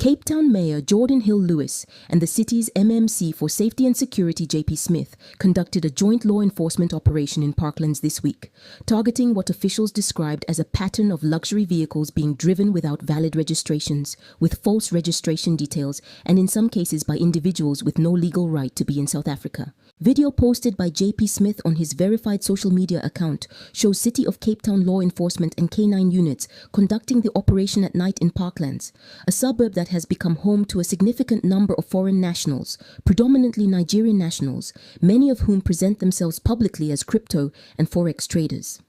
Cape Town Mayor Jordan Hill-Lewis and the city's MMC for Safety and Security JP Smith conducted a joint law enforcement operation in Parklands this week, targeting what officials described as a pattern of luxury vehicles being driven without valid registrations, with false registration details, and in some cases by individuals with no legal right to be in South Africa. Video posted by JP Smith on his verified social media account shows City of Cape Town law enforcement and K9 units conducting the operation at night in Parklands, a suburb that has become home to a significant number of foreign nationals, predominantly Nigerian nationals, many of whom present themselves publicly as crypto and forex traders.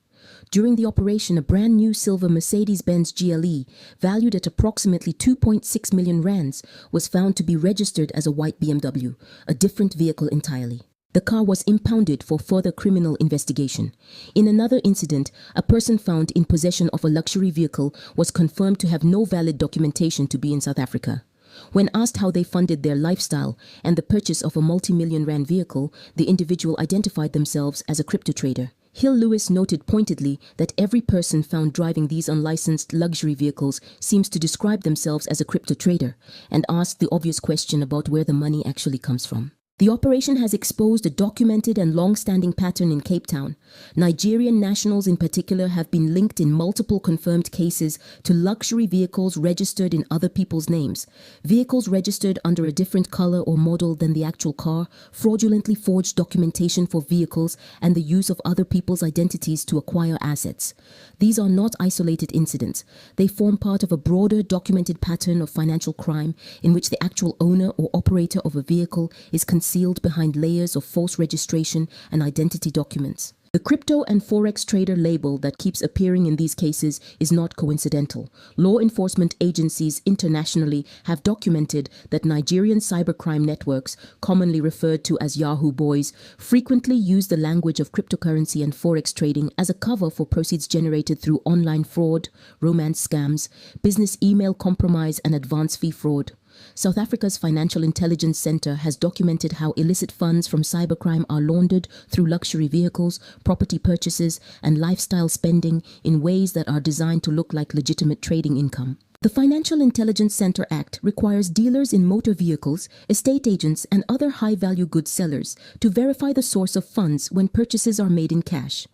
During the operation, a brand new silver Mercedes-Benz GLE, valued at approximately 2.6 million rands, was found to be registered as a white BMW, a different vehicle entirely. The car was impounded for further criminal investigation. In another incident, a person found in possession of a luxury vehicle was confirmed to have no valid documentation to be in South Africa. When asked how they funded their lifestyle and the purchase of a multi-million rand vehicle, the individual identified themselves as a crypto trader. Hill-Lewis noted pointedly that every person found driving these unlicensed luxury vehicles seems to describe themselves as a crypto trader, and asked the obvious question about where the money actually comes from. The operation has exposed a documented and long-standing pattern in Cape Town. Nigerian nationals in particular have been linked in multiple confirmed cases to luxury vehicles registered in other people's names, vehicles registered under a different color or model than the actual car, fraudulently forged documentation for vehicles, and the use of other people's identities to acquire assets. These are not isolated incidents. They form part of a broader documented pattern of financial crime in which the actual owner or operator of a vehicle is concealed behind layers of false registration and identity documents. The crypto and forex trader label that keeps appearing in these cases is not coincidental. Law enforcement agencies internationally have documented that Nigerian cybercrime networks, commonly referred to as Yahoo Boys, frequently use the language of cryptocurrency and forex trading as a cover for proceeds generated through online fraud, romance scams, business email compromise, and advance fee fraud. South Africa's Financial Intelligence Center has documented how illicit funds from cybercrime are laundered through luxury vehicles, property purchases, and lifestyle spending in ways that are designed to look like legitimate trading income. The Financial Intelligence Center Act requires dealers in motor vehicles, estate agents, and other high-value goods sellers to verify the source of funds when purchases are made in cash,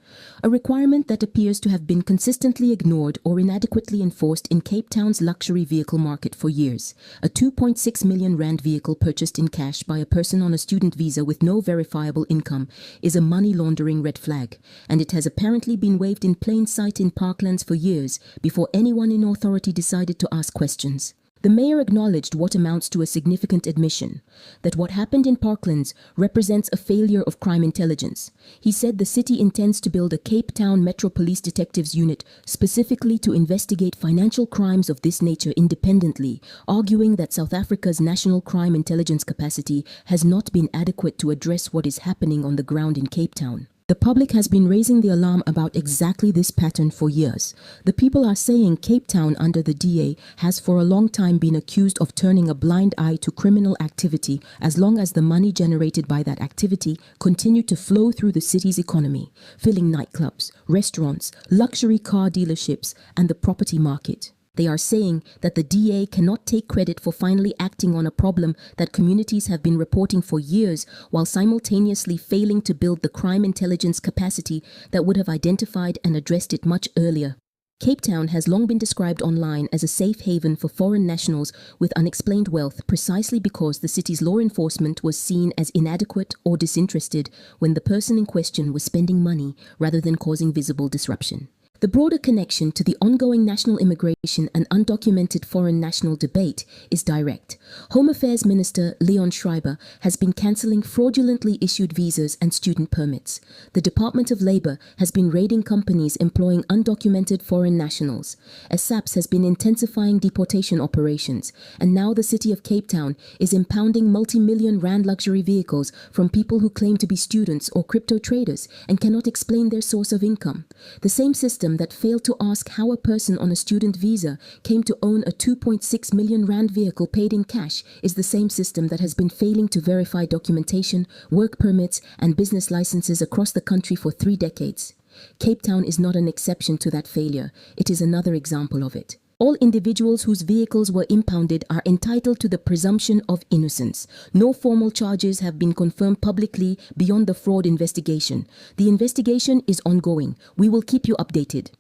a requirement that appears to have been consistently ignored or inadequately enforced in Cape Town's luxury vehicle market for years. A 2.6 million rand vehicle purchased in cash by a person on a student visa with no verifiable income is a money laundering red flag, and it has apparently been waved in plain sight in Parklands for years before anyone in authority decided to ask questions. The mayor acknowledged what amounts to a significant admission, that what happened in Parklands represents a failure of crime intelligence. He said the city intends to build a Cape Town Metro Police Detectives Unit specifically to investigate financial crimes of this nature independently, arguing that South Africa's national crime intelligence capacity has not been adequate to address what is happening on the ground in Cape Town. The public has been raising the alarm about exactly this pattern for years. The people are saying Cape Town under the DA has for a long time been accused of turning a blind eye to criminal activity as long as the money generated by that activity continued to flow through the city's economy, filling nightclubs, restaurants, luxury car dealerships, and the property market. They are saying that the DA cannot take credit for finally acting on a problem that communities have been reporting for years, while simultaneously failing to build the crime intelligence capacity that would have identified and addressed it much earlier. Cape Town has long been described online as a safe haven for foreign nationals with unexplained wealth precisely because the city's law enforcement was seen as inadequate or disinterested when the person in question was spending money rather than causing visible disruption. The broader connection to the ongoing national immigration and undocumented foreign national debate is direct. Home Affairs Minister Leon Schreiber has been cancelling fraudulently issued visas and student permits. The Department of Labour has been raiding companies employing undocumented foreign nationals. SAPS has been intensifying deportation operations, and now the city of Cape Town is impounding multi-million rand luxury vehicles from people who claim to be students or crypto traders and cannot explain their source of income. The same system that failed to ask how a person on a student visa came to own a 2.6 million rand vehicle paid in cash is the same system that has been failing to verify documentation, work permits, and business licenses across the country for 3 decades. Cape Town is not an exception to that failure. It is another example of it. All individuals whose vehicles were impounded are entitled to the presumption of innocence. No formal charges have been confirmed publicly beyond the fraud investigation. The investigation is ongoing. We will keep you updated.